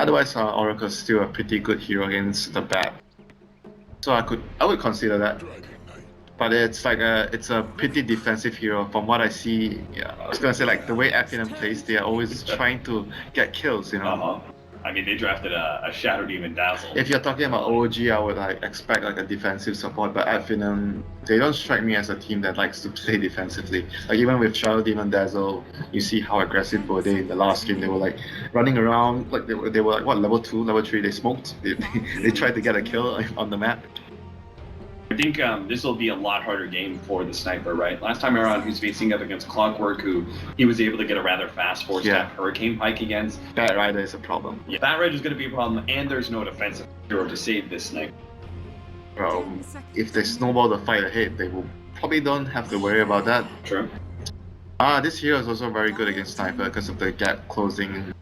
Otherwise, Oracle's still a pretty good hero against the bat. So I would consider that. But it's like it's a pretty defensive hero from what I see. Yeah, I was gonna say like the way Finem plays, they are always trying to get kills, you know. I mean, they drafted a Shadow Demon Dazzle. If you're talking about OG, I would like expect like a defensive support, but Finem, they don't strike me as a team that likes to play defensively. Like even with Shadow Demon Dazzle, you see how aggressive were they in the last game. They were like running around, like they were like what, level 2, level 3, they smoked. They tried to get a kill on the map. I think this will be a lot harder game for the sniper, right? Last time around, he was facing up against Clockwork, who he was able to get a rather fast 4-step Hurricane Pike against. Bat Rider is a problem. Yeah, Bat Rider is going to be a problem, and there's no defensive hero to save this sniper. Bro, if they snowball the fight ahead, they will probably don't have to worry about that. True. This hero is also very good against sniper because of the gap closing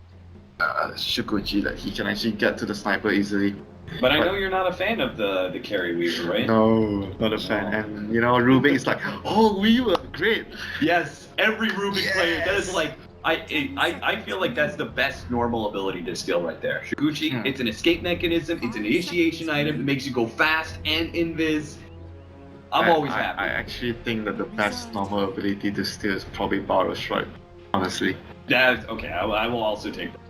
Shukuchi, that he can actually get to the sniper easily. But I know you're not a fan of the carry Weaver, right? No, not a fan. And you know, Rubik is like, oh, Weaver, great. Yes, every Rubik player, that is like, I feel like that's the best normal ability to steal right there. Shukuchi, it's an escape mechanism, it's an initiation item, it makes you go fast and invis. I'm always happy. I actually think that the best normal ability to steal is probably Borrow Strike, honestly. That's okay, I will also take that.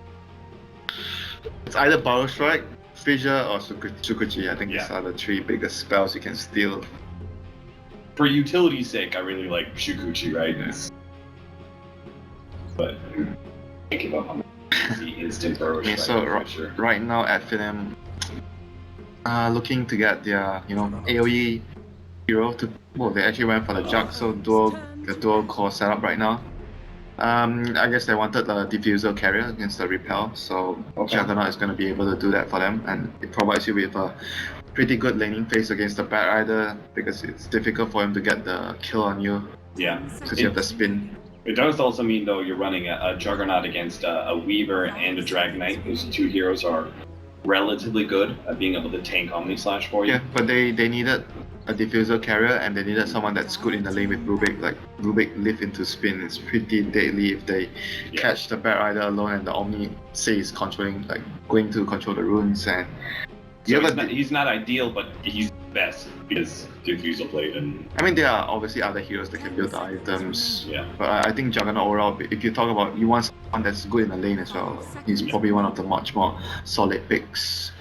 It's either Borrow Strike, Fissure, or Shukuchi. I think these are the 3 biggest spells you can steal. For utility's sake, I really like Shukuchi, right? Yes. But I can't give up on the instant Borrow Strike. So right now at Finem, looking to get their AoE hero to. Well, they actually went for the Jug, so the dual core setup right now. I guess they wanted the diffuser carrier against the repel, so Juggernaut is going to be able to do that for them, and it provides you with a pretty good laning phase against the Bat Rider because it's difficult for him to get the kill on you. Yeah. Because you have the spin. It does also mean though you're running a Juggernaut against a Weaver and a Dragonite. Those 2 heroes are relatively good at being able to tank Omni Slash for you. Yeah, but they needed a diffuser carrier and they needed someone that's good in the lane with Rubik. Like Rubik live into spin is pretty deadly if they catch the Bat Rider alone and the Omni say is controlling, like going to control the runes and. So he's not ideal, but he's best because diffuser blade and. I mean, there are obviously other heroes that can build the items. Yeah. But I think Juggernaut overall, if you talk about you want someone that's good in the lane as well, he's probably one of the much more solid picks.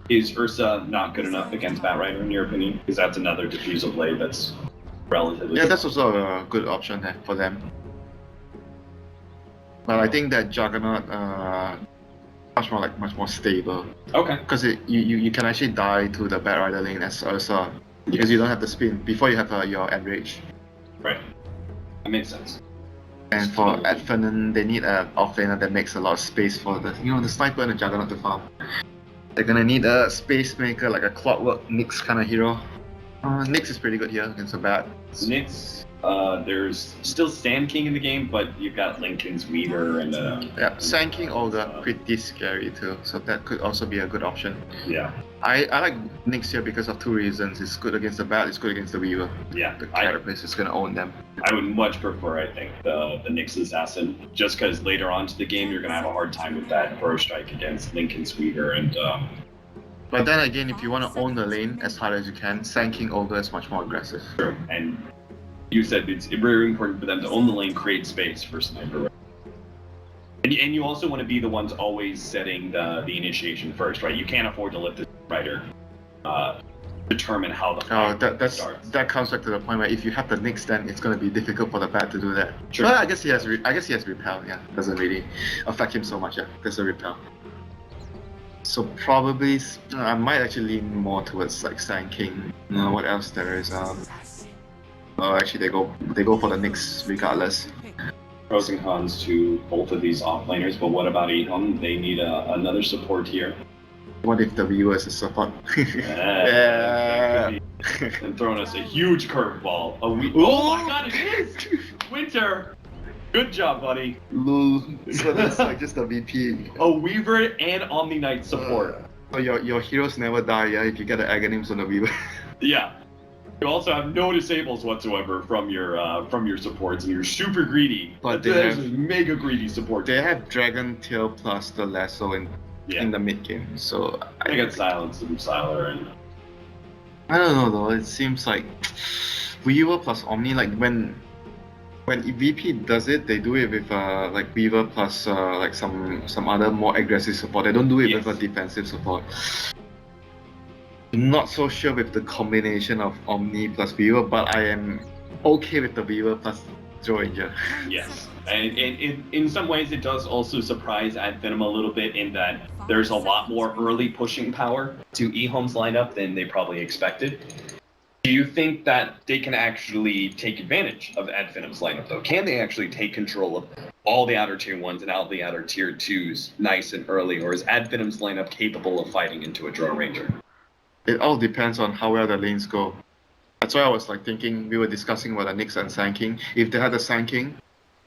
Is Ursa not good enough against Bat Rider in your opinion? Because that's another diffuser blade that's relatively. Yeah, that's also a good option for them. But I think that Juggernaut much more stable. Okay. Because you can actually die to the Bat Rider lane as Ursa because you don't have the spin before you have your enrage. Right. That makes sense. And for Adfinin, they need an offlaner that makes a lot of space for the sniper and the Juggernaut to farm. They're gonna need a space maker like a Clockwork Nyx kind of hero. Nyx is pretty good here against the Bat. Nyx, there's still Sand King in the game, but you've got Lincoln's Weaver and yeah, Sand King Olga pretty scary too, so that could also be a good option. Yeah. I like Nyx here because of 2 reasons. It's good against the Bat, it's good against the Weaver. Yeah. The Carapace is gonna own them. I would much prefer, I think, the Nyx Assassin, just because later on to the game you're gonna have a hard time with that Burrow Strike against Lincoln's Weaver and But then again, if you want to own the lane as hard as you can, Sand King Ogre is much more aggressive. Sure. And you said it's very important for them to own the lane, create space for sniper. And you also want to be the ones always setting the initiation first, right? You can't afford to let the rider determine how the fight starts. That comes back to the point where if you have the Nyx, then it's going to be difficult for the Bat to do that. Sure. But I guess he has repel. Yeah, doesn't really affect him so much. Yeah, there's a repel. So probably I might actually lean more towards like Sand King. What else there is? Actually they go for the Nyx regardless. Pros and cons to both of these offlaners, but what about EHOME? They need another support here. What if the viewer is a support? Yeah. And throwing us a huge curveball. Oh my god, it is! Winter! Good job, buddy. Lol. So that's like just a VP. A Weaver and Omni Knight support. So your heroes never die, yeah, if you get the Aghanims on the Weaver. Yeah. You also have no disables whatsoever from your supports, and you're super greedy. But That's mega greedy support. They have Dragon Tail plus the Lasso in the mid game, so I got Silence and Siler, and I don't know though. It seems like Weaver plus Omni, like when VP does it, they do it with like Weaver plus like some other more aggressive support. They don't do it with a defensive support. Not so sure with the combination of Omni plus Weaver, but I am okay with the Weaver plus Joe Ranger. Yes, and in some ways it does also surprise Finem a little bit in that there's a lot more early pushing power to EHOME's lineup than they probably expected. Do you think that they can actually take advantage of Finem's lineup, though? Can they actually take control of all the outer tier 1s and all the outer tier 2s nice and early, or is Finem's lineup capable of fighting into a draw ranger? It all depends on how well the lanes go. That's why I was like thinking, we were discussing about the Nyx and Sand King. If they had the Sand King,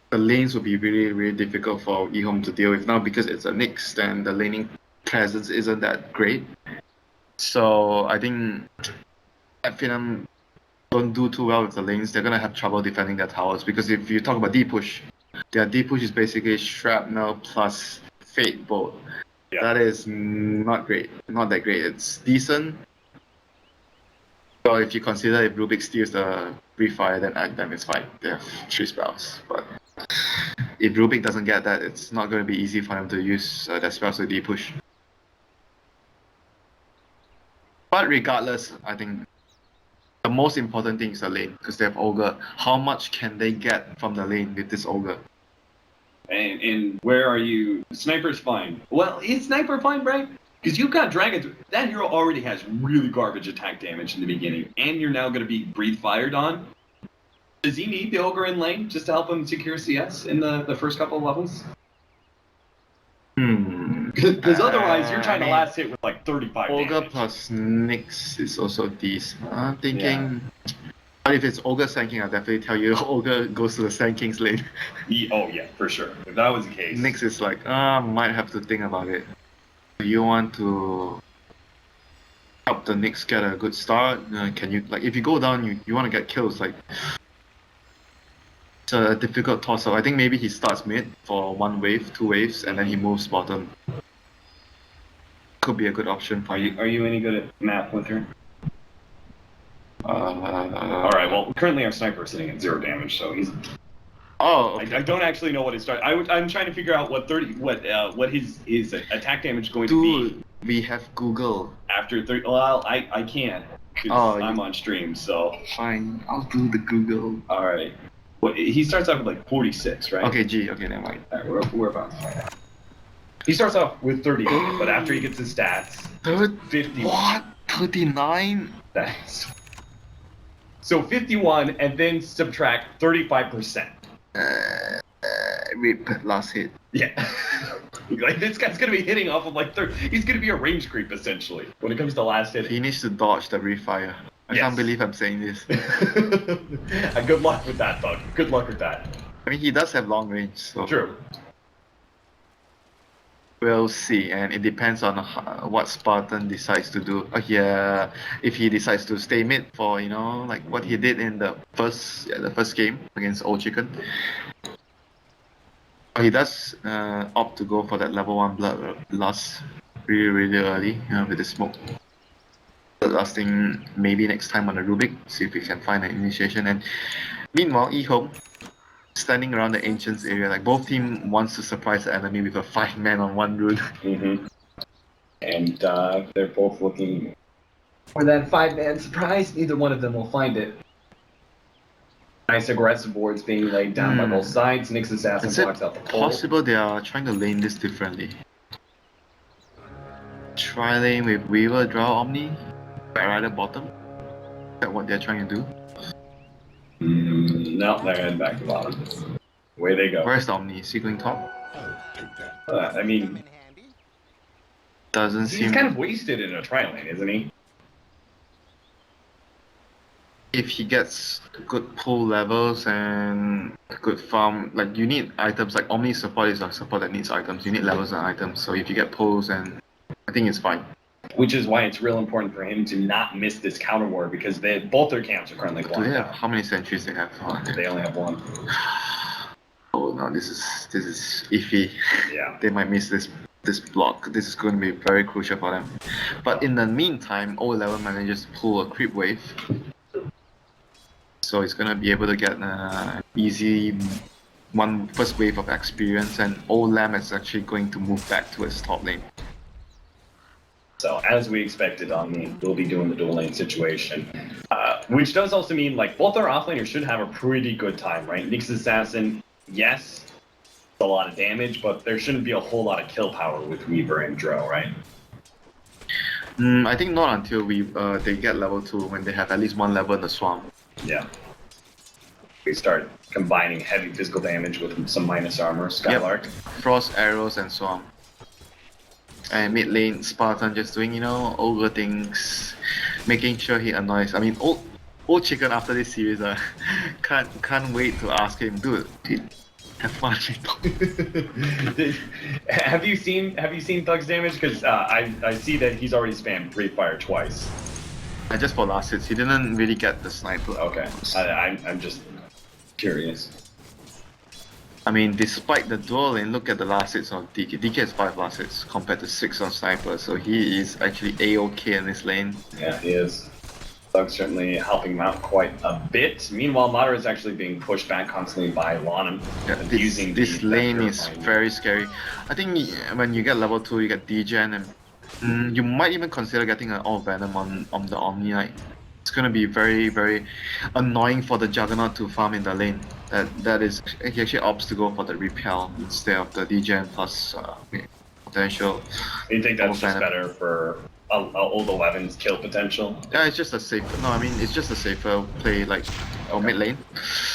the lanes would be really, really difficult for EHOME to deal with. Now, because it's a Nyx, then the laning presence isn't that great. So I think Finem don't do too well with the lanes. They're gonna have trouble defending their towers, because if you talk about D-push, their D-push is basically Shrapnel plus Fate Bolt. Yeah. That is not great. Not that great. It's decent. Well, if you consider if Rubik steals the Refire, then it's fine. They have 3 spells. But if Rubik doesn't get that, it's not going to be easy for them to use their spells to D-push. But regardless, I think the most important thing is the lane, because they have Ogre. How much can they get from the lane with this Ogre? And where are you? Sniper's fine. Well, is Sniper fine, right? Because you've got Dragons. That hero already has really garbage attack damage in the beginning, and you're now going to be Breathe Fired on. Does he need the Ogre in lane just to help him secure CS in the first couple of levels? Because otherwise, you're trying to last hit with like 35 Ogre damage. plus Nyx is also decent. I'm thinking... Yeah. But if it's Ogre Sand King, I'll definitely tell you Ogre goes to the Sand King's lane. Oh yeah, for sure. If that was the case. Nyx is like, might have to think about it. Do you want to help the Nyx get a good start? Can you, like, if you go down, you want to get kills, like... It's a difficult toss-up. I think maybe he starts mid for 1 wave, 2 waves, and then he moves bottom. Could be a good option for you. Are you any good at math with her? Alright, well, currently our sniper is sitting at 0 damage, so he's... Oh, okay. I don't actually know what his start... I'm trying to figure out what his attack damage is going to be. Dude, we have Google. After 30... Well, I can't, because I'm on stream, so... Fine, I'll do the Google. Alright. Well, he starts off with like 46, right? Okay, G, okay, never mind. Alright, we're about to find out. He starts off with 38, but after he gets his stats... 50. What? 39? That's... So 51, and then subtract 35%. Rip, last hit. Yeah. Like, this guy's gonna be hitting off of like he's gonna be a range creep essentially when it comes to last hit. He needs to dodge the refire. I can't believe I'm saying this. Good luck with that, Bug. Good luck with that. I mean, he does have long range, so... True. We'll see, and it depends on what Spartan decides to do. Yeah, if he decides to stay mid for, you know, like what he did in the first game against Old Chicken. He does opt to go for that level 1 Bloodlust really, really early, with the smoke. Bloodlusting maybe next time on the Rubik, see if we can find an initiation. And meanwhile, EHOME standing around the Ancients area, like both team wants to surprise the enemy with a 5-man on 1 rune. And they're both looking for that 5-man surprise. Neither one of them will find it. Nice aggressive boards being laid down by both sides. Nyx Assassin blocks out the pole. Possible they are trying to lane this differently. Try lane with Weaver, draw Omni, Rider bottom. Is that what they're trying to do? No, they're heading back to bottom. Away they go. Where's the Omni? Sequeling top? I mean... Doesn't seem... He's kind of wasted in a tri-lane, isn't he? If he gets good pull levels and good farm, like you need items, like Omni support is a support that needs items. You need levels and items, so if you get pulls, and I think it's fine. which is why it's real important for him to not miss this counter war because both their camps are currently Do blocked they have out. how many sentries they have? They only have one. Oh no, this is iffy. Yeah. They might miss this block. This is going to be very crucial for them. But in the meantime, O11 manages to pull a creep wave. So he's going to be able to get an easy first wave of experience, and O-Lam is actually going to move back to his top lane. So as we expected, we'll be doing the dual lane situation, which does also mean like both our offlaners should have a pretty good time, right? Nyx Assassin, yes, a lot of damage, but there shouldn't be a whole lot of kill power with Weaver and Dro, right? I think not until they get level 2, when they have at least one level in the swamp. Yeah. We start combining heavy physical damage with some minus armor, Skylark. Yep. Frost arrows and swamp. And mid lane, Spartan just doing, you know, ogre things, making sure he annoys. I mean, old chicken after this series, can't wait to ask him, dude, have fun. Have you seen Thug's damage? Because I see that he's already spammed Breathe Fire twice. Just for last hits, he didn't really get the sniper. Okay, I'm just curious. I mean, despite the duel lane, look at the last hits of DK. DK has 5 last hits compared to 6 on Sniper, so he is actually A-OK in this lane. Yeah, he is. Thug's certainly helping him out quite a bit. Meanwhile, Madara is actually being pushed back constantly by Lonham. Yeah, this lane is very scary. I think when you get level 2, you get degen, and you might even consider getting an All Venom on the Omni Knight. It's gonna be very, very annoying for the Juggernaut to farm in the lane. That is, he actually opts to go for the repel instead of the degen plus potential. You think that's just Venom. better for old 11's kill potential? Yeah, it's just a safer. No, I mean it's just a safer play, like mid lane.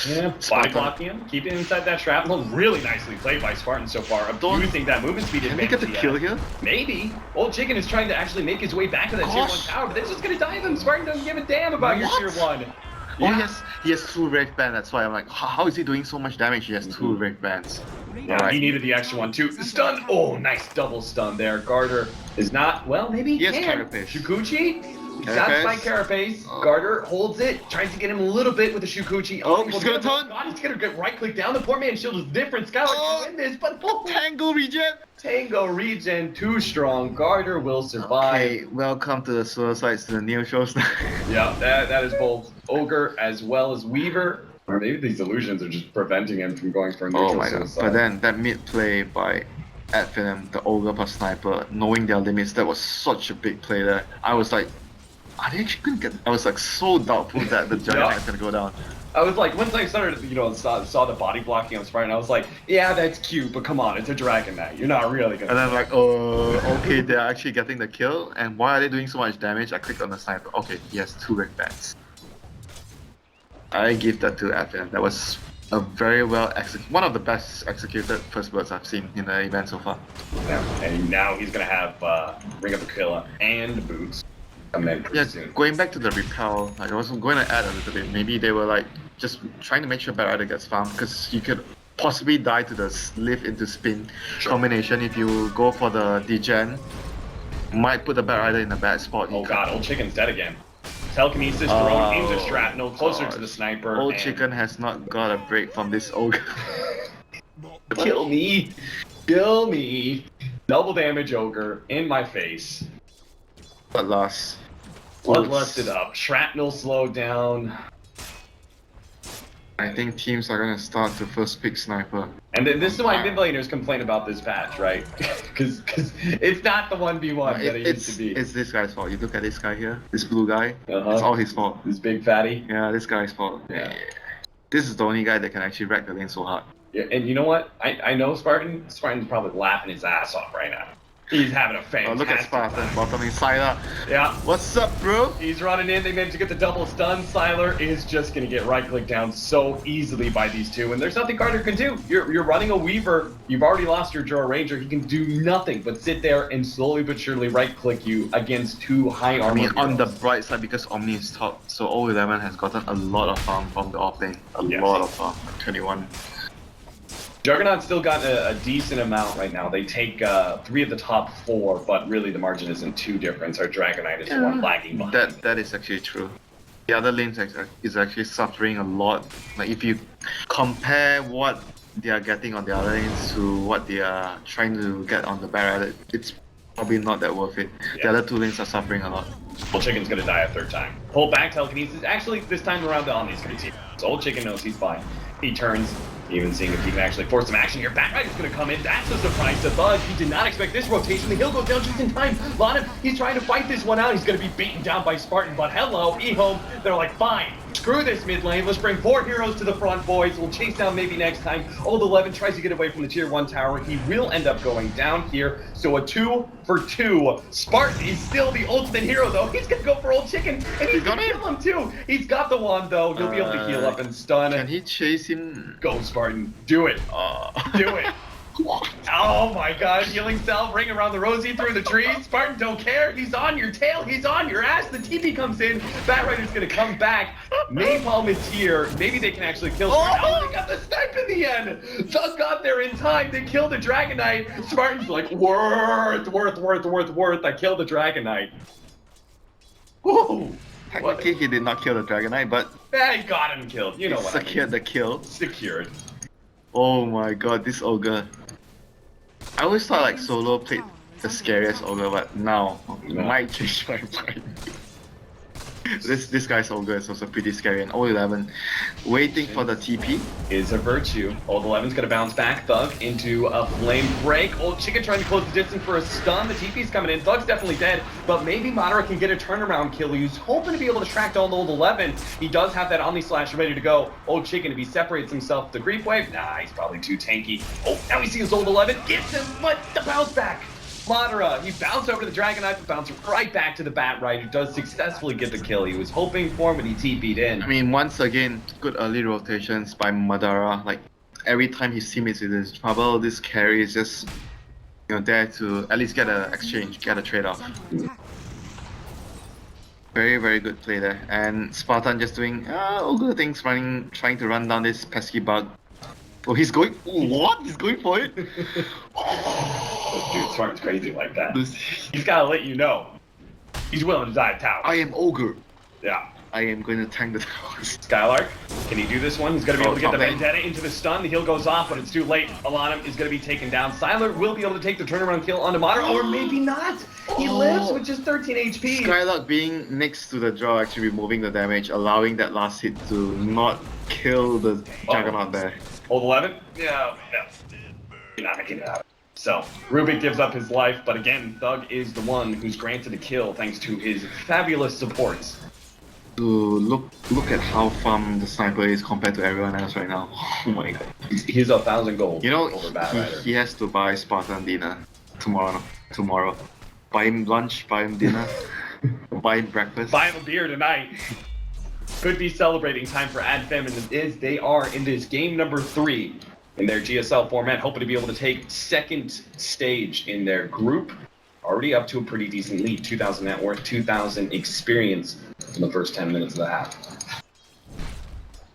Yeah, body blocking him, keeping him inside that shrapnel. Really nicely played by Spartan so far. Abusing that movement speed Can they advantage. get the kill here? Maybe. Old Chicken is trying to actually make his way back to that tier 1 tower, but they're just gonna dive him. Spartan doesn't give a damn about your tier 1. Oh, he has 2 Wraith Bands, that's why I'm like, how is he doing so much damage? He has 2 Wraith Bands. Yeah, Alright. he needed the extra one too. Stun! Oh, nice double stun there. Garter is not, well, maybe he He has can. Carapace. Shukuchi? That's by Carapace. Garter holds it, tries to get him a little bit with the Shukuchi. Oh, he's gonna turn. God, he's gonna get right click down. The poor man's shield is different. Skylark can win this, but Tango regen! Tango regen too strong. Garter will survive. Okay, welcome to the Suicides to the new shows. Yeah, that is both Ogre as well as Weaver. Or maybe these illusions are just preventing him from going for a neutral Oh my god. suicide. But then that mid play by Finem, the Ogre plus Sniper, knowing their limits, that was such a big play there. I was like, are they actually gonna get? I was like so doubtful that the Juggernaut is gonna go down. I was like, once I started, saw the body blocking on Spartan, I was like, yeah, that's cute, but come on, it's a Dragon Knight. You're not really gonna. And then like, oh, okay, they're actually getting the kill. And why are they doing so much damage? I clicked on the Sniper. Okay, he has 2 Red Bands. I give that to Finem. That was a very well executed, one of the best executed first birds I've seen in the event so far. Yeah, and now he's gonna have Ring of Aquila and Boots coming in pretty soon. Going back to the repel, like I was going to add a little bit. Maybe they were like just trying to make sure Bad Rider gets farmed, because you could possibly die to the lift into spin combination if you go for the degen. Might put the Bad Rider in a bad spot. Oh god, Old Chicken's dead again. Telekinesis, drone, aims a shrapnel, closer to the sniper. Old Chicken has not got a break from this ogre. Kill me! Kill me! Double damage ogre in my face. But last. Bloodlusted up. Shrapnel slowed down. I think teams are gonna start to first pick sniper. And then this is why mid laners complain about this patch, right? Because it's not the 1v1 that it used to be. It's this guy's fault. You look at this guy here, this blue guy. Uh-huh. It's all his fault. This big fatty. Yeah, this guy's fault. Yeah. This is the only guy that can actually wreck the lane so hard. Yeah, and you know what? I know Spartan's probably laughing his ass off right now. He's having a fantastic look at Spartan bottoming Sylar. Yeah. What's up, bro? He's running in. They managed to get the double stun. Sylar is just going to get right-clicked down so easily by these two. And there's nothing Carter can do. You're running a Weaver. You've already lost your Draw Ranger. He can do nothing but sit there and slowly but surely right-click you against 2 high armor. I mean, on the heroes. bright side, because Omni is top, so O11 has gotten a lot of farm from the off lane. A lot of farm. 21. Juggernaut's still got a decent amount right now. They take 3 of the top 4, but really the margin isn't too different. Our Dragonite is the one lagging behind. That is actually true. The other lanes is actually suffering a lot. Like if you compare what they are getting on the other lanes to what they are trying to get on the Barrett, it's probably not that worth it. The other 2 lanes are suffering a lot. Old Chicken's gonna die a 3rd time. Pull back, telekinesis. Actually, this time around the Omni's gonna team. So Old Chicken knows he's fine. He turns, even seeing if he can actually force some action here. Batrider's gonna come in. That's a surprise to Bug. He did not expect this rotation. The hill goes down just in time. Lana, he's trying to fight this one out. He's gonna be beaten down by Spartan, but hello, EHOME. They're like, fine. Screw this mid lane. Let's bring 4 heroes to the front, boys. We'll chase down maybe next time. Old 11 tries to get away from the tier 1 tower. He will end up going down here. So a 2 for 2. Spartan is still the ultimate hero, though. He's gonna go for Old Chicken, and he's gonna kill him too. He's got the wand, though. He'll be able to heal up and stun. Can he chase him? Go, Spartan. Do it. Do it. Oh my god, healing cell, ring around the rosy through the trees. Spartan don't care. He's on your tail. He's on your ass. The TP comes in. Batrider's gonna come back. Napalm is here. Maybe they can actually kill Spartan. Oh, they got the snipe in the end. Thug got there in time. They killed the Dragonite. Spartan's like, worth. I killed the Dragonite. Whoa. Technically, he did not kill the Dragonite, but he got him killed. You know what I mean. Secured the kill. Secured. Oh my god, this ogre. I always thought like solo played the scariest ogre, but now I might change my mind. This guy's ogre is also pretty scary, and 11 waiting for the TP. Is a virtue. Old 11's gonna bounce back. Thug into a flame break. Old Chicken trying to close the distance for a stun. The TP's coming in. Thug's definitely dead, but maybe Madara can get a turnaround kill. He's hoping to be able to track down the Old 11. He does have that Omni Slash ready to go. Old Chicken, if he separates himself, the Grief Wave, nah, he's probably too tanky. Oh, now he sees Old 11. Gets him, but the bounce back. Madara, he bounced over to the Dragonite, but bounced right back to the Batrider, who does successfully get the kill. He was hoping for him, but he TP'd in. I mean, once again, good early rotations by Madara. Like, every time his teammates is in trouble, this carry is just, you know, there to at least get an exchange, get a trade-off. Very, very good play there. And Spartan just doing all good things, trying to run down this pesky bug. Oh, he's going. What? He's going for it? Dude, Spartan's crazy like that. He's gotta let you know. He's willing to die at tower. I am ogre. Yeah. I am going to tank the towers. Skylark, can he do this one? He's gonna be able to get the Vendetta into the stun. The heal goes off, but it's too late. Alanim is gonna be taken down. Sylar will be able to take the turnaround kill onto Madara, or maybe not. He lives with just 13 HP. Skylark being next to the draw, actually removing the damage, allowing that last hit to not kill the Juggernaut there. Old 11? Yeah. You're not making it out. So, Rubik gives up his life, but again, Thug is the one who's granted a kill thanks to his fabulous supports. Look at how farm the sniper is compared to everyone else right now. Oh my god. He's 1,000 gold. You know, over he has to buy Spartan dinner tomorrow. Buy him lunch, buy him dinner, buy him breakfast. Buy him a beer tonight. Could be celebrating time for AdFem, and they are in this game number 3 in their GSL format, hoping to be able to take 2nd stage in their group. Already up to a pretty decent lead, 2,000 net worth, 2,000 experience in the first 10 minutes of the half.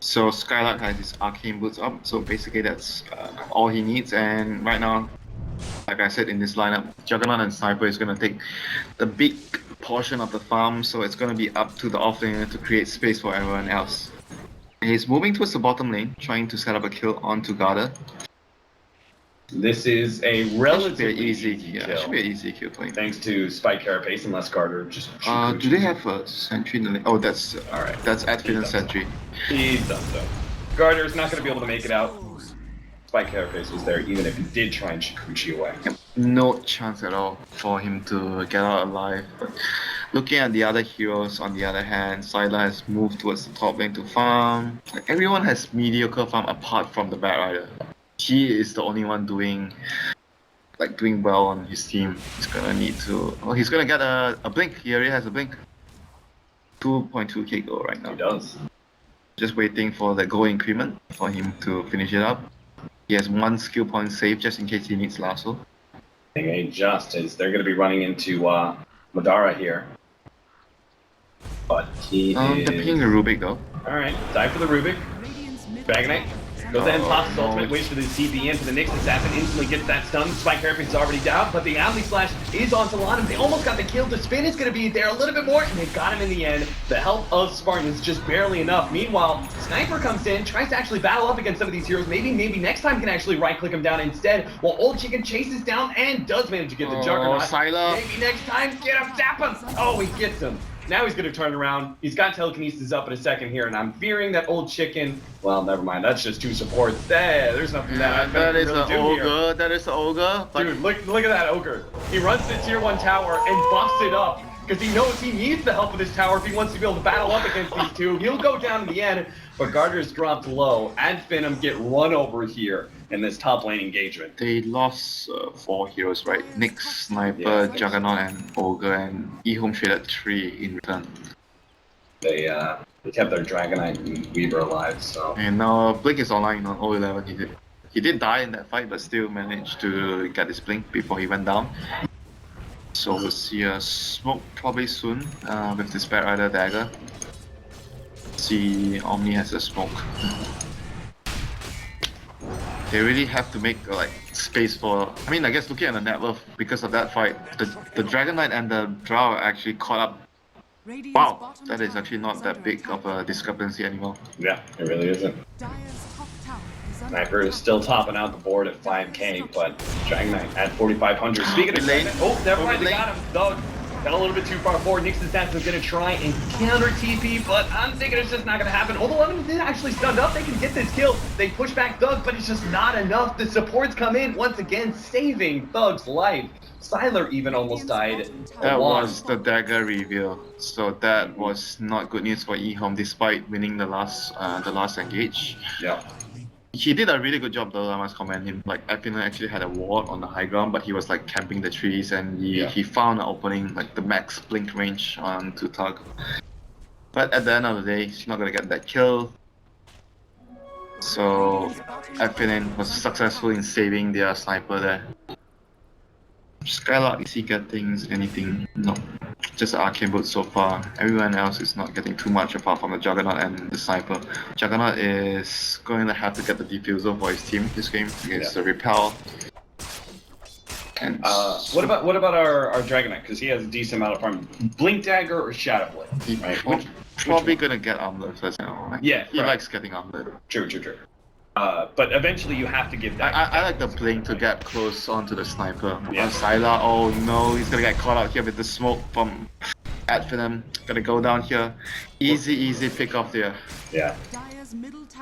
So Skylark has his arcane boots up, so basically that's all he needs, and right now, like I said in this lineup, Juggernaut and Sniper is going to take the big portion of the farm, so it's going to be up to the offlaner to create space for everyone else. He's moving towards the bottom lane, trying to set up a kill onto Garda. This is a relatively easy kill. Should be an easy kill for him. Thanks to Spike Carapace, unless Garter just... do they have a sentry in the lane? Oh, that's... Alright, that's Adfin's sentry. He's done so. Garter's not going to be able to make it out. Spike Carapace was there, even if he did try and Shikuchi away. No chance at all for him to get out alive. But looking at the other heroes, on the other hand, Sylar has moved towards the top lane to farm. Like, everyone has mediocre farm apart from the Batrider. He is the only one doing well on his team. He's gonna need to... Oh, he's gonna get a blink. He already has a blink. 2.2k gold right now. He does. Just waiting for the gold increment for him to finish it up. He has 1 skill point saved just in case he needs lasso. Thing just is they're going to be running into Madara here. But he is... They're pinging the Rubik though. Alright, die for the Rubik. Dragonite. Goes ahead and pops his ultimate, waits for the TP in for the Nyx assassin, instantly gets that stun. Spike Carapace is already down, but the Alley Slash is onto Lana. They almost got the kill. The spin is going to be there a little bit more, and they got him in the end. The help of Spartan is just barely enough. Meanwhile, Sniper comes in, tries to actually battle up against some of these heroes. Maybe next time can actually right-click him down instead, while Old Chicken chases down and does manage to get the Juggernaut. Sylar. Maybe next time, get him, zap him! Oh, he gets him. Now he's going to turn around. He's got telekinesis up in a second here, and I'm fearing that Old Chicken... Well, never mind. That's just two supports. There's nothing that is an ogre. That is an ogre. But... Dude, look at that ogre. He runs to tier 1 tower and buffs it up because he knows he needs the help of this tower if he wants to be able to battle up against these two. He'll go down in the end, but Garter's dropped low, and Finem get run over here in this top lane engagement. They lost 4 heroes, right? Nyx, Sniper, Juggernaut, and Ogre, and EHOME traded 3 in return. They kept their Dragonite and Weaver alive, so... And now Blink is online on 011. He did die in that fight, but still managed to get his Blink before he went down. So we'll see a smoke probably soon with this Bat Rider dagger. See, Omni has a smoke. They really have to make like space for. I mean, I guess looking at the net worth because of that fight, the Dragon Knight and the Drow are actually caught up. Wow, that is actually not that big of a discrepancy anymore. Yeah, it really isn't. Sniper is still topping out the board at 5k, but Dragon Knight at 4,500. Speaking of lane, oh, never mind, they got him. Doug got a little bit too far forward. Nyx assassin is going to try and counter TP, but I'm thinking it's just not going to happen. Although Lemon did actually stunned up, they can get this kill. They push back Thug, but it's just not enough. The supports come in once again, saving Thug's life. Sylar even almost died. That was the dagger reveal, so that was not good news for EHOME despite winning the last engage. Yeah. He did a really good job though, I must commend him. Like, Finem actually had a ward on the high ground, but he was like camping the trees and he found an opening, like the max blink range to Tug. But at the end of the day, he's not gonna get that kill. So, Finem was successful in saving their sniper there. Skylark, is he getting anything? No. Just an arcane boot so far. Everyone else is not getting too much apart from the Juggernaut and the Sniper. Juggernaut is going to have to get the diffuser for his team this game against the Repel. And what about our Dragonite? Because he has a decent amount of farm. Blink Dagger or Shadow Blade? Right? Probably gonna get armlet first now. Like, he likes getting armlet. True. But eventually you have to give that. I like the Blink to get close onto the Sniper. Yeah. Sylar, oh no, he's gonna get caught out here with the smoke from Finem. Gonna go down here. Easy pick off there. Yeah.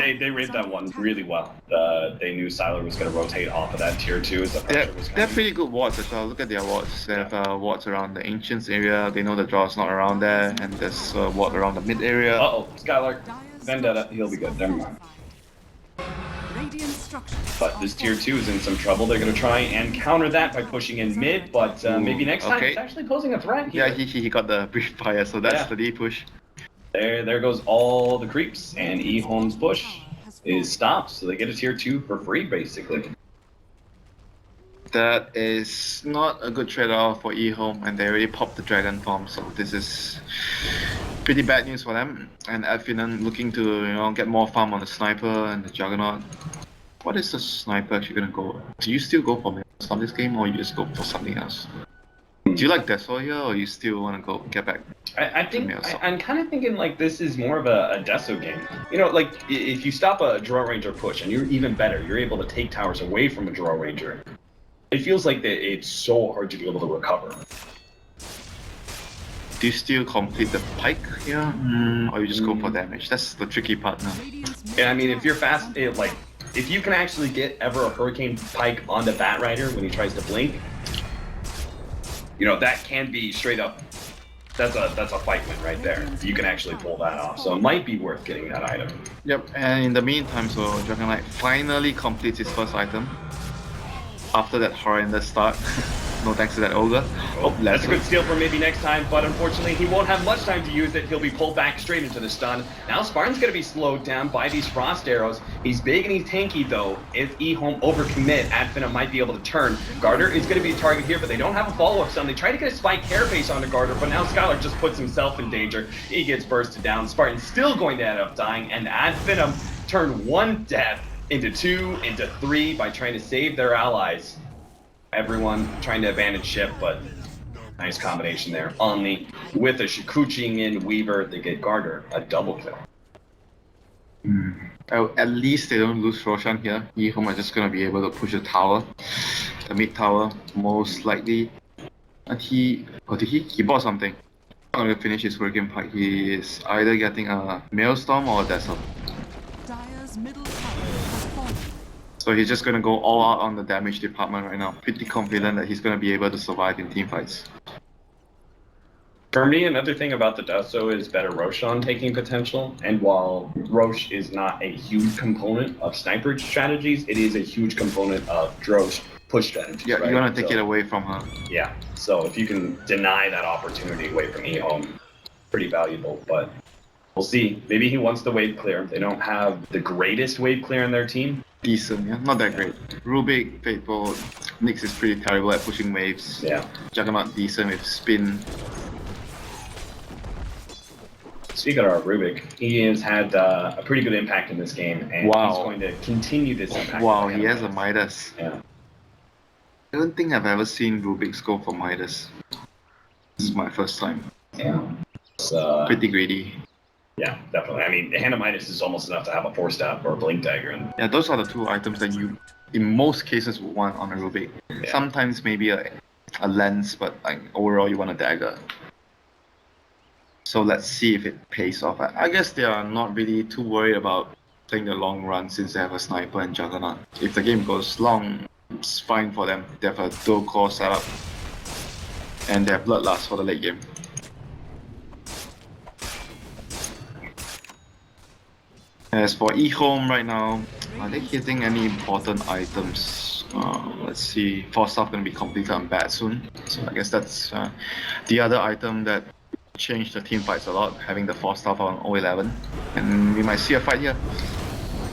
They read that one really well. They knew Sylar was gonna rotate off of that tier 2 as the pressure was coming. They're pretty good wards as well. Look at their wards. They have wards around the Ancients area. They know the draw's not around there, and there's a ward around the mid area. Uh-oh, Skylark. Vendetta, he'll be good. Never mind. But this tier 2 is in some trouble. They're going to try and counter that by pushing in mid, but maybe next time it's actually posing a threat here. Yeah, he got the brief fire, so that's the D push. There goes all the creeps, and EHOME's push is stopped, so they get a tier 2 for free, basically. That is not a good trade-off for EHOME, and they already popped the Dragon Form, so this is pretty bad news for them. And Finem looking to get more farm on the Sniper and the Juggernaut. What is the Sniper actually gonna go? Do you still go for Meals on this game, or you just go for something else? Do you like Deso here, or you still want to go get back? I think I'm kind of thinking like this is more of a Deso game. Like if you stop a Draw Ranger push, and you're even better, you're able to take towers away from a Draw Ranger. It feels like it's so hard to be able to recover. Do you still complete the pike here, or you just go for damage? That's the tricky part now. Yeah, I mean, if you're fast, if you can actually get ever a Hurricane Pike on the Bat Rider when he tries to blink, that can be straight up. That's a fight win right there. If you can actually pull that off, so it might be worth getting that item. Yep, and in the meantime, so Dragon Knight finally completes his first item after that horrendous start. No thanks to that Ogre. That's a good steal for maybe next time, but unfortunately he won't have much time to use it. He'll be pulled back straight into the stun. Now Spartan's going to be slowed down by these Frost Arrows. He's big and he's tanky though. If EHOME overcommit, Finem might be able to turn. Garter is going to be a target here, but they don't have a follow-up stun. They try to get a Spike Carapace onto Garter, but now Skylark just puts himself in danger. He gets bursted down. Spartan's still going to end up dying, and Finem turned one death into 2, into 3 by trying to save their allies. Everyone trying to abandon ship, but nice combination there. Omni with a Shikuching in Weaver, they get Garter a double kill. At least they don't lose Roshan here. EHOME are just gonna be able to push the tower, the mid tower, most likely. And he bought something. Not gonna finish his working part. He is either getting a Maelstrom or a Dazzle. Dire's middle tower has fallen. So he's just gonna go all out on the damage department right now. Pretty confident that he's gonna be able to survive in team fights. For me, another thing about the Dusto is better Roshan taking potential, and while Rosh is not a huge component of sniper strategies, it is a huge component of Drosh push strategies. Yeah, right? you wanna take it away from her. Yeah, so if you can deny that opportunity away from EHOME, pretty valuable, but we'll see. Maybe he wants the wave clear. They don't have the greatest wave clear in their team. Decent, yeah, not that great. Rubik, Fateful, Nyx is pretty terrible at pushing waves. Yeah. Juggernaut decent with spin. Speaking of Rubik, he has had a pretty good impact in this game, and Wow. he's going to continue this impact. Wow, he has a Midas. Yeah. I don't think I've ever seen Rubik's go for Midas. This is my first time. Yeah. It's, Pretty greedy. yeah, definitely. I mean, Hand of Midas is almost enough to have a 4-stab or a Blink Dagger. And Yeah, those are the two items that you, in most cases, would want on a Rubik. Yeah. Sometimes maybe a lens, but like overall you want a dagger. So let's see if it pays off. I guess they are not really too worried about playing the long run since they have a sniper and Juggernaut. If the game goes long, it's fine for them. They have a dual core setup and they have Bloodlust for the late game. As for EHOME right now, are they hitting any important items? Let's see, Force Staff going to be completed on Bat soon. So I guess that's the other item that changed the team fights a lot, having the Force Staff on 011. And we might see a fight here.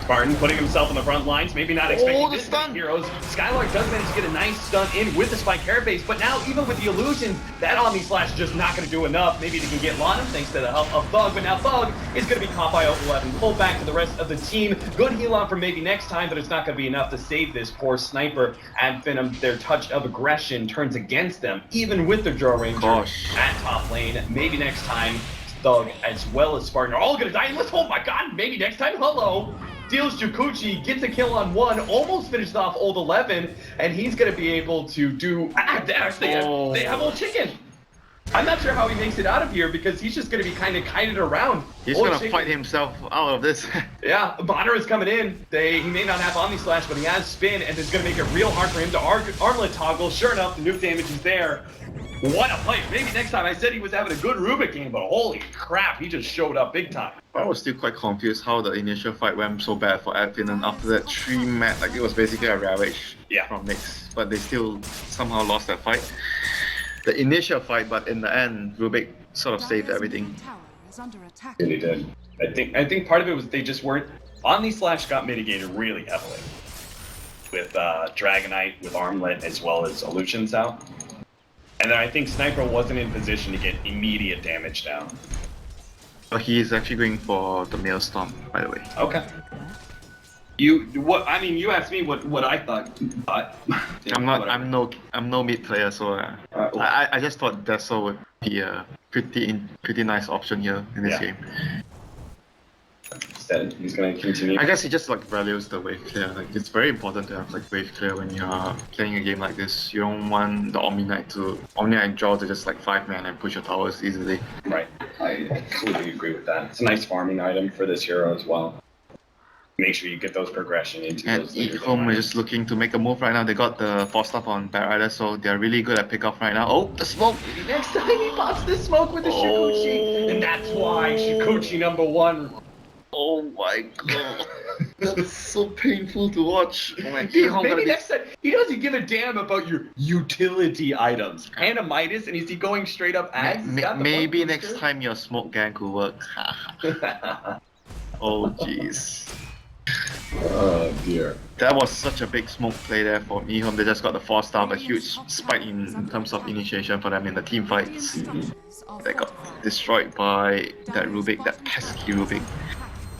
Spartan putting himself on the front lines, maybe not expecting the this stun! from Heroes. Skylark does manage to get a nice stun in with the Spike Carapace, but now even with the illusions, that Omni Slash is just not going to do enough. Maybe they can get Lana thanks to the help of Thug, but now Thug is going to be caught by 011, pulled back to the rest of the team. Good heal on for maybe next time, but it's not going to be enough to save this poor sniper. And Finem, their touch of aggression turns against them, even with their Draw Ranger Gosh. at top lane. Maybe next time, Thug as well as Spartan are all going to die. Let's, oh my god, maybe next time, hello. Deals Jukuchi, gets a kill on 1, almost finished off old 11, and he's going to be able to do... they have old chicken. I'm not sure how he makes it out of here because he's just going to be kind of kited around. He's Old going to chicken. fight himself out of this. Yeah, Bonner is coming in. He may not have Omni Slash, but he has spin, and it's going to make it real hard for him to armlet toggle. Sure enough, the nuke damage is there. What a play. Maybe next time. I said he was having a good Rubik game, but holy crap, he just showed up big time. I was still quite confused how the initial fight went so bad for Adfin, and after that 3-mat, like it was basically a ravage from Nyx, but they still somehow lost that fight. The initial fight, but in the end, Rubik sort of saved everything. Tower is under attack. Really did. I think part of it was they just weren't... Omni Slash got mitigated really heavily with Dragonite, with Armlet, as well as Illusions out. And then I think Sniper wasn't in position to get immediate damage down. But he is actually going for the Maelstrom, by the way. Okay. You asked me what I thought. I'm no mid player, so I just thought Dazzle would be a pretty nice option here in this game. Instead, he's going to continue. I guess he just like values the wave clear. Like it's very important to have like wave clear when you're playing a game like this. You don't want the Omni Knight and Jaw to just like 5-man and push your towers easily. Right. I completely agree with that. It's a nice farming item for this hero as well. Make sure you get those progression into And those. EHOME is just looking to make a move right now. They got the Force Staff on Batrider, so they're really good at pickoff right now. Oh, the smoke! Next time he pops the smoke with the Shikuchi, and that's why Shikuchi #1. Oh my god. That's so painful to watch. Oh my Dude, god. maybe next time he doesn't give a damn about your utility items. Hand Midas, and is he going straight up ads? Maybe next time your smoke gang could work. Oh jeez. Oh dear. That was such a big smoke play there for EHOME. They just got the Force Staff, a huge spike in terms of initiation for them in the team fights. They got destroyed by that Rubik, that pesky Rubik.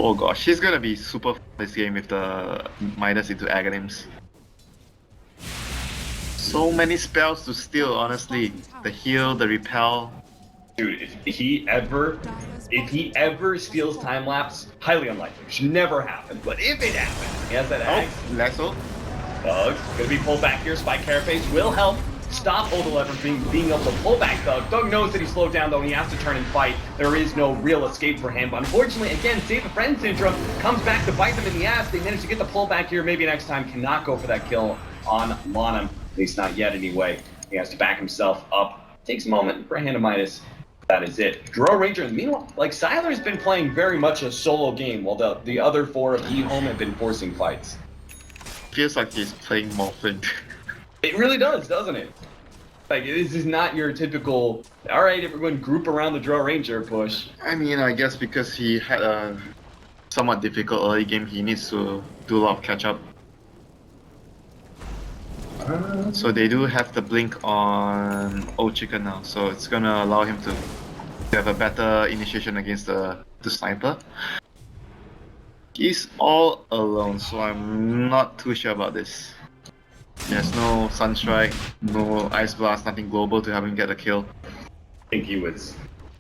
Oh gosh, he's gonna be super fun this game with the Midas into Aghanims. So many spells to steal, honestly. The heal, the repel. Dude, if he ever steals time lapse, highly unlikely. Should never happen. But if it happens, he has that axe. Oh, Lasso. Thug's gonna be pulled back here. Spike Carapace will help stop Odelever from being able to pull back Thug. Thug knows that he's slowed down though, and he has to turn and fight. There is no real escape for him. But unfortunately, again, Save a Friend syndrome comes back to bite them in the ass. They manage to get the pullback here. Maybe next time cannot go for that kill on Lonham. At least not yet anyway. He has to back himself up. Takes a moment for a hand of Midas. That is it. Draw Ranger. Meanwhile, like Siler's been playing very much a solo game, while the other four of EHOME have been forcing fights. Feels like he's playing Morphin. It really does, doesn't it? Like, this is not your typical, alright, everyone group around the Draw Ranger push. I mean, I guess because he had a somewhat difficult early game, he needs to do a lot of catch up. So they do have the blink on Old Chicken now, so it's gonna allow him to have a better initiation against the sniper. He's all alone, so I'm not too sure about this. There's no Sunstrike, no Ice Blast, nothing global to have him get a kill. I think he was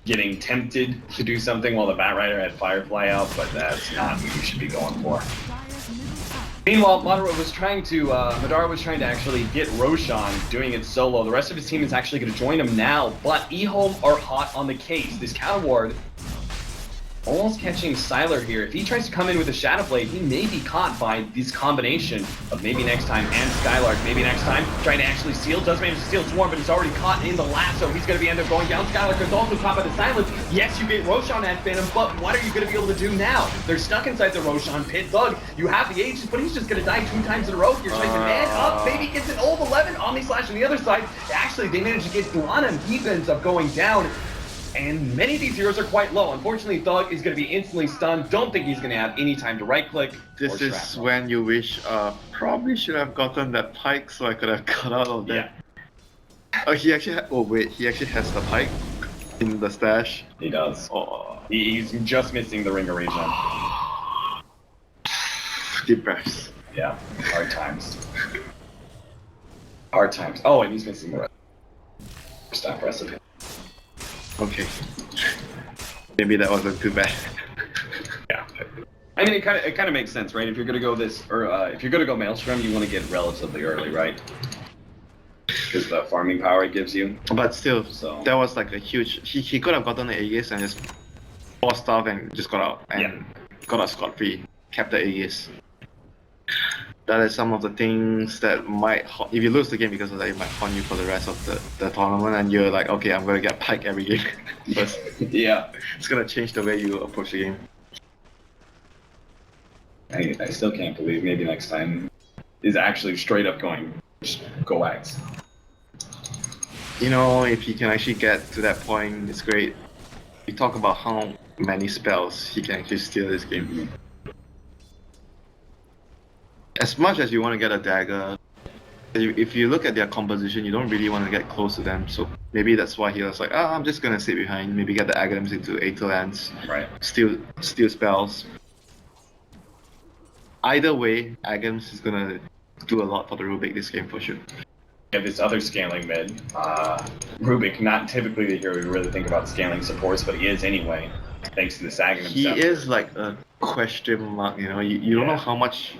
getting tempted to do something while the Batrider had Firefly out, but that's not what you should be going for. Dire's middle tower. Meanwhile, Madara was trying to actually get Roshan doing it solo. The rest of his team is actually going to join him now, but EHOME are hot on the case. This counter ward almost catching Siler here. If he tries to come in with a Shadow Blade, he may be caught by this combination of maybe next time and Skylark. Maybe next time, trying to actually steal. Does manage to steal Swarm, but he's already caught in the lasso. He's going to be end up going down. Skylark is also caught by the silence. Yes, you get Roshan and Phantom, but what are you going to be able to do now? They're stuck inside the Roshan pit. Thug, you have the Aegis, but he's just going to die 2 times in a row. You're trying to man up. Maybe gets an ult 11. Omni Slash on the other side. Actually, they managed to get Guanam. He ends up going down. And many of these heroes are quite low. Unfortunately, Thug is going to be instantly stunned. Don't think he's going to have any time to right-click. This is when you wish, probably should have gotten that pike so I could have got out of that. Yeah. Oh, he actually he actually has the pike in the stash. He does. Oh. He's just missing the Ring of Regen. Deep breaths. Yeah, hard times. Hard times. Oh, and he's missing the stop recipe. Okay. Maybe that wasn't too bad. Yeah. I mean, it kind of makes sense, right? If you're gonna go this, or if you're gonna go Maelstrom, you want to get relatively early, right? Because the farming power it gives you. But still, So- that was like a huge. He could have gotten the Aegis and just forced stuff and just got out and got out scot-free. Kept the Aegis. That is some of the things that might, if you lose the game because of that, it might haunt you for the rest of the tournament, and you're like, okay, I'm gonna get pike every game. But Yeah. it's gonna change the way you approach the game. I still can't believe maybe next time is actually straight up going, just go axe. You know, if he can actually get to that point, it's great. You talk about how many spells he can actually steal this game. As much as you want to get a dagger, if you look at their composition, you don't really want to get close to them. So maybe that's why he was like, I'm just gonna sit behind, maybe get the Aghanims into Aether Lands, Right. steal spells. Either way, Aghanims is gonna do a lot for the Rubik this game for sure. You have this other scaling mid. Rubik, not typically the hero we really think about scaling supports, but he is anyway, thanks to the Sagan He himself. is like a question mark, you know, you don't know how much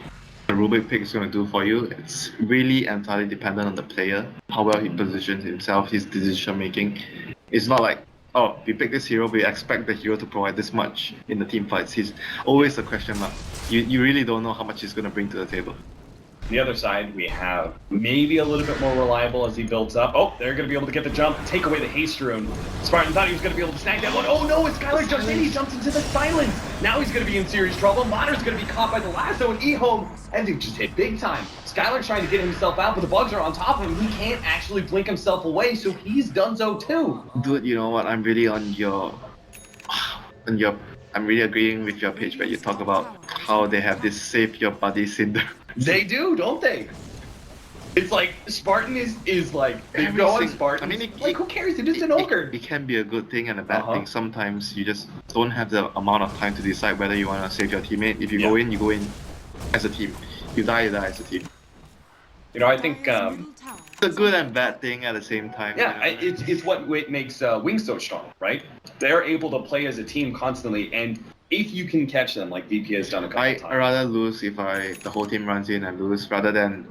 the Rubik pick is going to do for you. It's really entirely dependent on the player, how well he positions himself, his decision making. It's not like, oh, we pick this hero, we expect the hero to provide this much in the team fights. He's always a question mark. You really don't know how much he's going to bring to the table. The other side, we have maybe a little bit more reliable as he builds up. Oh, they're going to be able to get the jump, take away the haste rune. Spartan thought he was going to be able to snag that one. Oh no, it's Skylar jumps in, he jumps into the silence. Now he's going to be in serious trouble. Modder's going to be caught by the lasso, and EHOME, and he just hit big time. Skylar's trying to get himself out, but the bugs are on top of him. He can't actually blink himself away, so he's donezo too. Dude, you know what? I'm really I'm really agreeing with your page where you talk about how they have this save your buddy syndrome. They do, don't they? It's like Spartan is like they Every go on sing- Spartan. I mean, Like who cares? They're just an ogre. It can be a good thing and a bad Uh-huh. thing. Sometimes you just don't have the amount of time to decide whether you want to save your teammate. If you go in, you go in as a team. You die as a team. You know, I think Dire's middle tower It's a is good under and bad thing at the same time. yeah, you know? it's what makes Wings so strong, right? They're able to play as a team constantly, and if you can catch them, like VP has done a couple I times. rather lose if the whole team runs in and lose rather than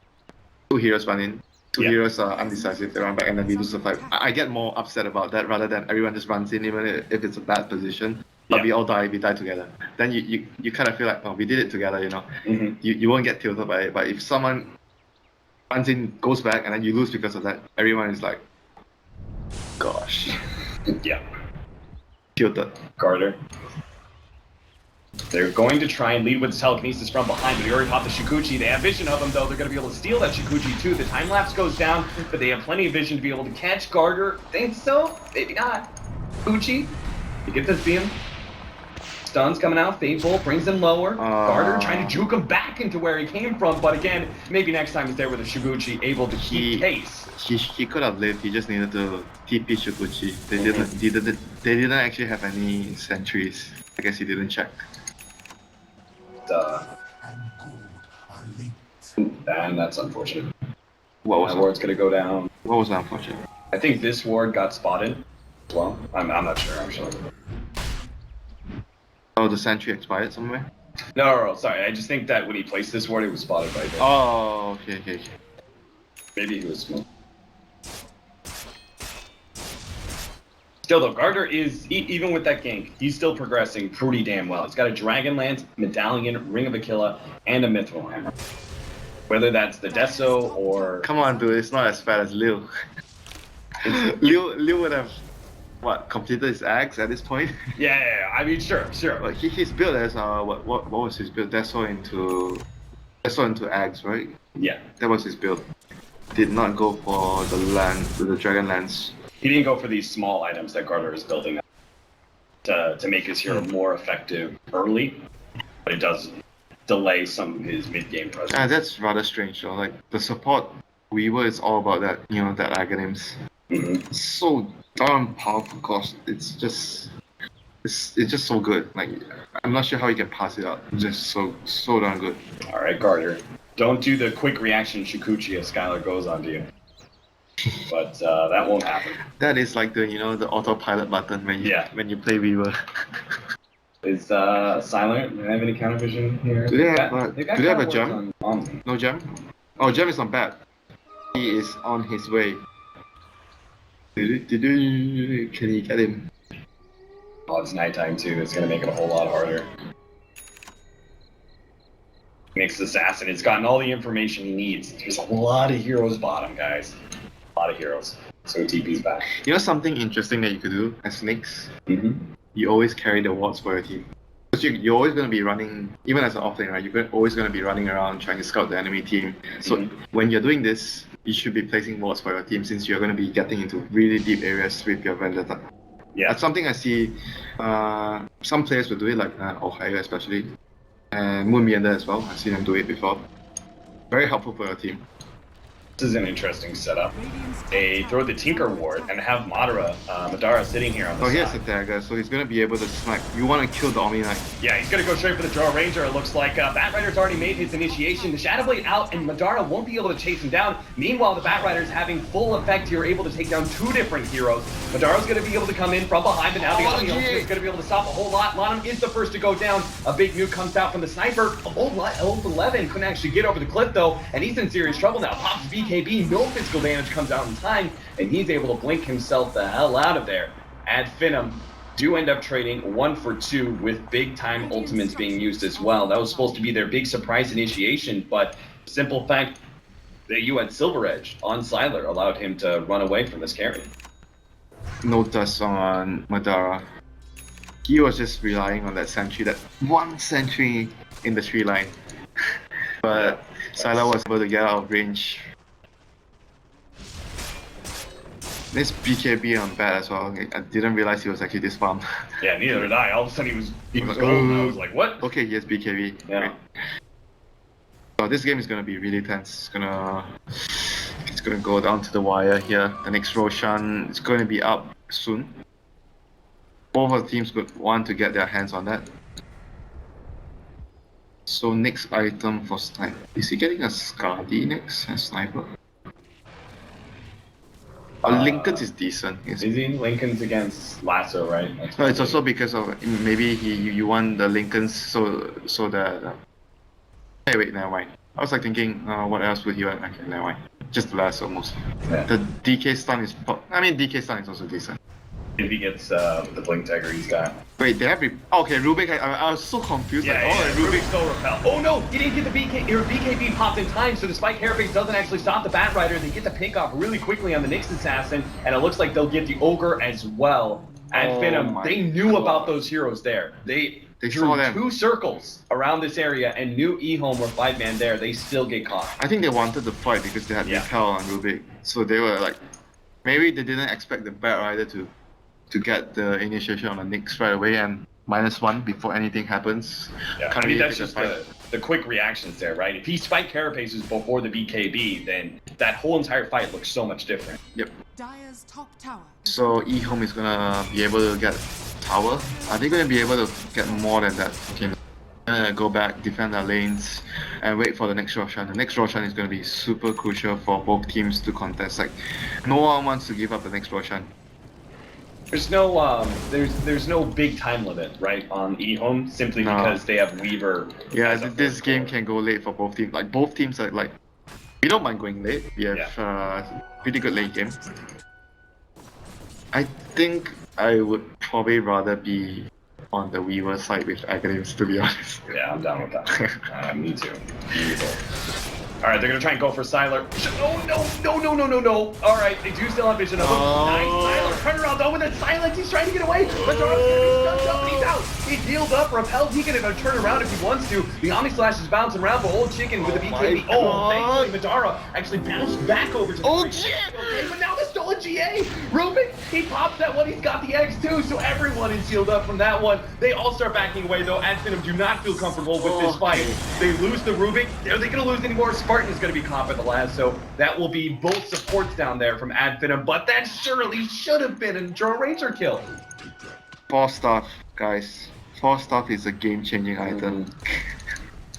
two heroes run in. Two Yeah. heroes are undecisive, they run back and then we lose the fight. I get more upset about that rather than everyone just runs in even if it's a bad position. But Yeah. we die together. Then you kind of feel like, oh, we did it together, you know. Mhm. You won't get tilted by it. But if someone runs in, goes back, and then you lose because of that, everyone is like, gosh, Yeah, tilted. Carter. They're going to try and lead with telekinesis from behind, but he already popped the Shikuchi. They have vision of him, though. They're going to be able to steal that Shikuchi, too. The time lapse goes down, but they have plenty of vision to be able to catch Garter. Think so? Maybe not. Shikuchi, you get this beam. Stuns coming out. Fade Bolt brings him lower. Garter trying to juke him back into where he came from, but again, maybe next time he's there with a Shikuchi, able to keep pace. He could have lived. He just needed to TP Shikuchi. They didn't actually have any sentries. I guess he didn't check. And that's unfortunate. What was That ward's gonna go down. What was unfortunate? I think this ward got spotted as well. I'm not sure actually. Oh, the sentry expired somewhere. No, sorry. I just think that when he placed this ward, it was spotted by him. Oh, okay. Maybe he was small. Still though, Garter is, even with that gank, he's still progressing pretty damn well. He's got a Dragon Lance, Medallion, Ring of Aquila, and a Mithril Hammer. Whether that's the Deso or... Come on, dude. It's not as bad as Liu. Liu would have completed his axe at this point. Yeah, I mean, sure. But he's built as what was his build? Deso into axe, right? Yeah. That was his build. Did not go for the Dragon Lance. He didn't go for these small items that Garter is building to make his hero more effective early, but it does delay some of his mid-game presence. That's rather strange though. Like the support Weaver is all about that, that Aghanims. Mhm. So darn powerful cost. It's just so good. Like I'm not sure how you can pass it up. It's just so darn good. All right, Garter. Don't do the quick reaction Shikuchi if Skylar goes onto you. But that won't happen. That is like the the autopilot button when you play Weaver. Is Silent? Do they have any counter vision here? Do they have a counter gem? on No gem? Oh, gem is not bad. He is on his way. Can you get him? Oh, it's nighttime too. It's gonna make it a whole lot harder. Mixed Assassin. It's gotten all the information he needs. There's a lot of heroes bottom, guys. A lot of heroes. So TP's back. You know something interesting that you could do as Snakes? Mm-hmm. You always carry the wards for your team. Because you're always going to be running, even as an offlane, right? You're always going to be running around trying to scout the enemy team. So when you're doing this, you should be placing wards for your team since you're going to be getting into really deep areas with your Vendetta. Yeah. That's something I see some players will do it, like Ohio especially. And Moonbender as well. I've seen them do it before. Very helpful for your team. This is an interesting setup. Radiant's top They tower throw the is Tinker under Ward attack. and have Madara sitting here on the Oh, side. he has a dagger, so he's going to be able to snipe. You want to kill the Omni Knight. Yeah, he's gonna go straight for the Draw Ranger. It looks like Batrider's already made his initiation. The Shadow Blade out, and Madara won't be able to chase him down. Meanwhile, the Batrider's having full effect here, able to take down two different heroes. Madara's gonna be able to come in from behind, but now the Omni Ultimate is gonna be able to stop a whole lot. Lanham is the first to go down. A big nuke comes out from the sniper. Old 11 couldn't actually get over the cliff though, and he's in serious trouble now. Pops BKB, no physical damage comes out in time, and he's able to blink himself the hell out of there. At Finem, do end up trading 1 for 2 with big time ultimates being used as well. That was supposed to be their big surprise initiation, but simple fact that you had Silver Edge on Siler allowed him to run away from this carry. No dust on Madara. He was just relying on that sentry, that one sentry in the tree line. But Sylar was able to get out of range. This BKB on bad as well. I didn't realize he was actually this farm. Yeah, neither did I. All of a sudden he was golden. I was like, what? Okay, he has BKB. Yeah. Great. So this game is gonna be really tense. It's gonna It's gonna go down to the wire here. The next Roshan is going to be up soon. Both of the teams would want to get their hands on that. So next item for sniper. Is he getting a Skadi next as sniper? Lincoln's is decent. Is he? Lincoln's against Lasso, right? No, it's also because of maybe you want the Lincolns so that. Hey, wait, never mind. I was like thinking, what else would you want? Okay, never mind. Just the Lasso mostly. Yeah. The DK stun is. I mean, DK stun is also decent. If he gets the blink dagger he's got. Wait, they have. Okay, Rubik. I was so confused. Yeah, like, yeah, Rubik's still repel. Oh no, he didn't get the BKB popped in time, so the Spike Hairface doesn't actually stop the Bat Rider. They get the pick off really quickly on the Nyx Assassin, and it looks like they'll get the Ogre as well. And Finem, they knew about those heroes there. They drew saw them. 2 circles around this area and knew EHOME were 5-man there. They still get caught. I think they wanted to fight because they had repel on Rubik, so they were like, maybe they didn't expect the Bat Rider to get the initiation on the Nyx right away and -1 before anything happens. Yeah, I mean, that's just the quick reactions there, right? If he spiked Carapaces before the BKB, then that whole entire fight looks so much different. Yep. Dire's top tower. So EHOME is gonna be able to get tower. Are they gonna be able to get more than that? Okay. Go back, defend their lanes, and wait for the next Roshan. The next Roshan is gonna be super crucial for both teams to contest. Like, no one wants to give up the next Roshan. There's no there's no big time limit, right, on EHOME, simply because they have Weaver. Yeah, this game can go late for both teams. Like, both teams are like, we don't mind going late. We have pretty good late game. I think I would probably rather be on the Weaver side with Aghanim's, to be honest. Yeah, I'm down with that. Me too. Alright, they're gonna try and go for Sylar. No. Alright, they do still have vision of him. Nice, Sylar. Turn around though with that silence. He's trying to get away. But Dara's gonna be stunned up and he's out. He's healed up, repelled. He can turn around if he wants to. The Omni Slash is bouncing around, but Old Chicken with the BKB. Thankfully Madara actually bounced back over to the Okay, but now they stole a GA. Rubik, he pops that one. He's got the X2, so everyone is healed up from that one. They all start backing away though. Finem do not feel comfortable with this fight. They lose the Rubik. Are they gonna lose any more? Spartan is going to be caught by the last, so that will be both supports down there from Finem, but that surely should have been a Draw Ranger kill. 4-star, guys. 4-star is a game-changing item.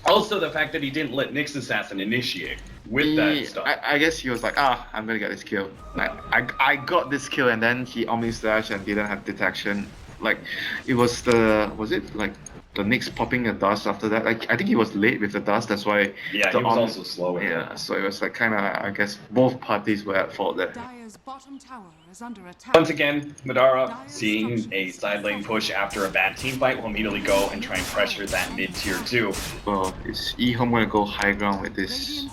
Also, the fact that he didn't let Nyx Assassin initiate with that stuff. I guess he was like, I'm gonna get this kill. Like, I got this kill, and then he Omni Slash and didn't have detection. Like, it was the Nyx popping the dust after that. Like, I think he was late with the dust, that's why. Yeah, he was also slow. Yeah, so it was like kind of, I guess, both parties were at fault there. Dire's bottom tower is under attack. Once again, Madara, seeing a side lane push after a bad team fight, will immediately go and try and pressure that mid-tier 2. Well, is EHOME gonna go high ground with this?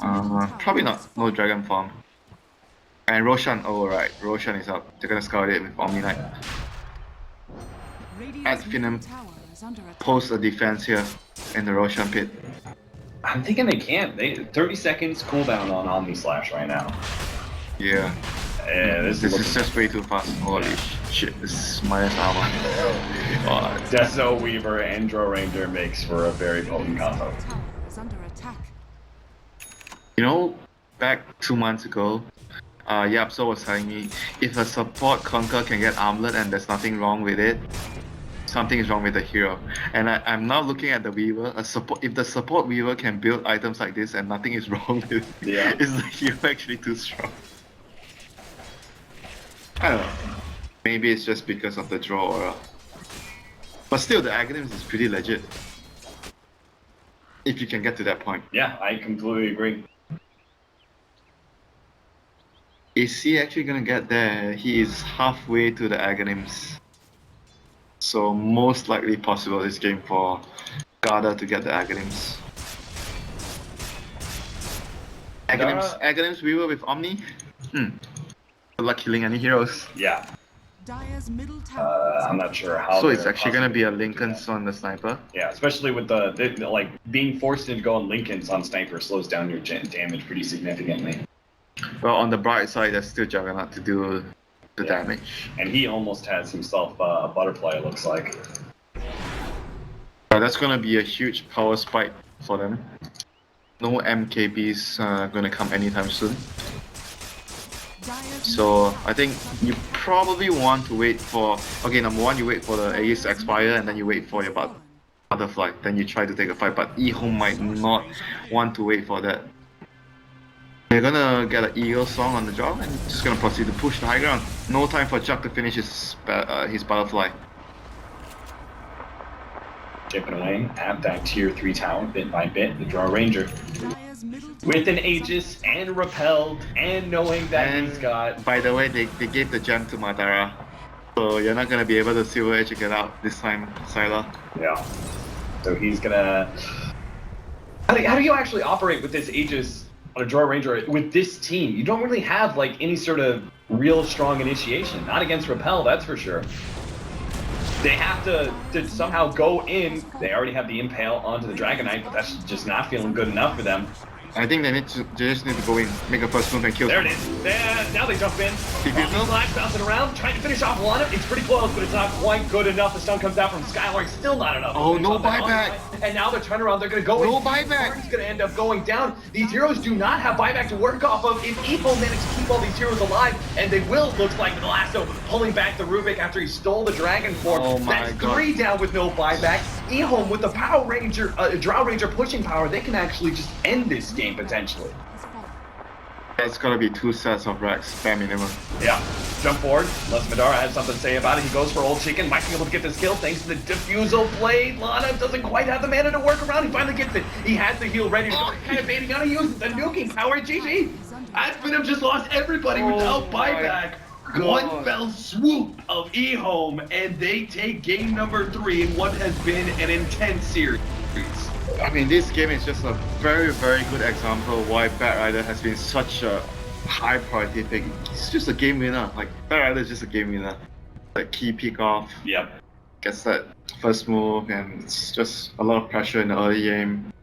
Probably not. No Dragon Farm. And Roshan, right, Roshan is up. They're gonna scout it with Omni Knight. Finem post a defense here in the Roshan pit. I'm thinking they can't. 30 seconds cooldown on Omni Slash right now. Yeah. Yeah, this is just way too fast. Holy shit, this is minus armor. Deso, Weaver, and Draw Ranger makes for a very potent combo. You know, back 2 months ago, Yapso was telling me, if a support conquer can get armlet and there's nothing wrong with it, something is wrong with the hero. And I'm now looking at the Weaver. If the support Weaver can build items like this and nothing is wrong with it, is the hero actually too strong? I don't know. Maybe it's just because of the draw aura. But still, the Aghanims is pretty legit. If you can get to that point. Yeah, I completely agree. Is he actually gonna get there? He is halfway to the Aghanims. So most likely possible this game for Garda to get the Aghanims. Aghanims Weaver with Omni? Good luck killing any heroes. Yeah. Dire's middle tower. I'm not sure how. So it's actually gonna be a Lincoln's on the sniper? Yeah, especially with the like being forced to go on Lincoln's on sniper slows down your damage pretty significantly. Well, on the bright side, there's still Juggernaut to do the damage. And he almost has himself a butterfly, it looks like. That's gonna be a huge power spike for them. No MKBs gonna come anytime soon. So I think you probably want to wait for, okay, number one, you wait for the Ace to expire, and then you wait for your butterfly, then you try to take a fight, but EHOME might not want to wait for that. You're gonna get an Eagle Song on the job and just gonna proceed to push the high ground. No time for Chuck to finish his butterfly. Chipping away at that tier 3 tower bit by bit. The Draw Ranger with an Aegis and repelled and knowing that he's got. By the way, they gave the gem to Madara. So you're not gonna be able to silver edge it out this time, Sylar. Yeah. So he's gonna. How do you actually operate with this Aegis on a Draw Ranger with this team? You don't really have like any sort of real strong initiation. Not against Repel, that's for sure. They have to somehow go in. They already have the Impale onto the Dragon Knight, but that's just not feeling good enough for them. I think they just need to go in, make a first move and kill. There it is. Now they jump in. Flash bouncing around, trying to finish off Lana. It's pretty close, but it's not quite good enough. The stun comes out from Skylark, still not enough. Oh, no buyback. And now they're turning around. They're going to go in. No buyback. It's going to end up going down. These heroes do not have buyback to work off of. If EHOME managed to keep all these heroes alive, and they will, looks like, with Lasso pulling back the Rubik after he stole the Dragon Form. Oh my That's God. 3 down with no buyback. EHOME with the Power Ranger, Drow Ranger pushing power, they can actually just end this game potentially. That's gotta be 2 sets of racks, bare minimum. Yeah, jump forward, unless Madara has something to say about it. He goes for Old Chicken, might be able to get this kill thanks to the Diffusal blade. Lana doesn't quite have the mana to work around, he finally gets it. He has the heal ready to go, kind of baiting out, he uses the nuking power, GG. Finem just lost everybody without buyback. One fell swoop of EHOME, and they take game number 3 in what has been an intense series. I mean, this game is just a very, very good example of why Bat Rider has been such a high priority pick. It's just a game winner. Like, Bat Rider is just a game winner. Like, key pick off, Yep. gets that first move, and it's just a lot of pressure in the early game.